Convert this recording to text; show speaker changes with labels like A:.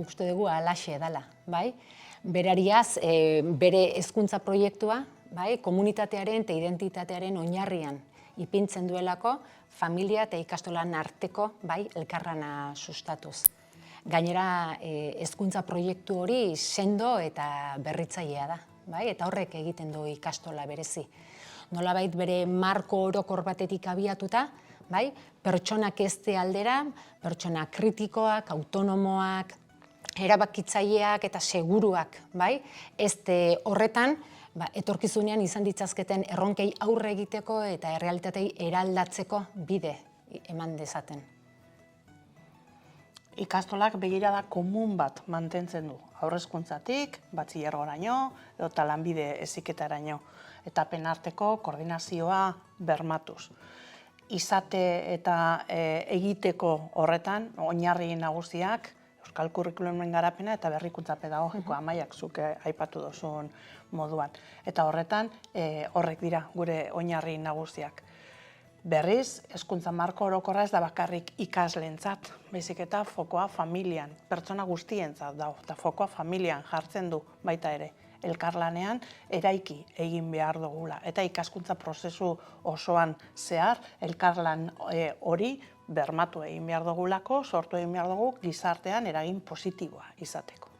A: uste dugu alaxe dela, bai? Berariaz, bere hezkuntza proiektua, bai, komunitatearen eta identitatearen oinarrian ipintzen duelako, familia eta ikastolan arteko, bai, elkarlana sustatuz. Gainera, hezkuntza proiektu hori sendo eta berritzailea da, bai, eta horrek egiten du ikastola berezi. Nolabait bere marko orokor batetik abiatuta, bai, pertsonak hezte aldera, pertsona kritikoak, autonomoak, erabakitzaileak eta seguruak, bai, hezte horretan, etorkizunean izan ditzazketen erronkei aurre egiteko eta errealitatei eraldatzeko bide eman dezaten.
B: Ikastolak begirada komun bat mantentzen du. Haurrezkuntzatik, batxilergoraino, edota lanbide heziketaraino, etapen arteko koordinazioa bermatuz. Izate eta egiteko horretan, oinarri nagusiak, Euskal Kurrikulumen garapena eta berrikuntza pedagogikoa, Amaiak zuk aipatu duzun moduan. Eta horretan, horrek dira gure oinarri nagusiak. Berriz, hezkuntza marko orokorra ez da bakarrik ikasleentzat, baizik eta fokoa familian, pertsona guztientzat dago, eta fokoa familian jartzen du baita ere. Elkarlanean eraiki egin behar dugula. Eta ikaskuntza prozesu osoan zehar, elkarlan hori bermatu egin behar dugulako, sortu egin behar dugu gizartean eragin positiboa izateko.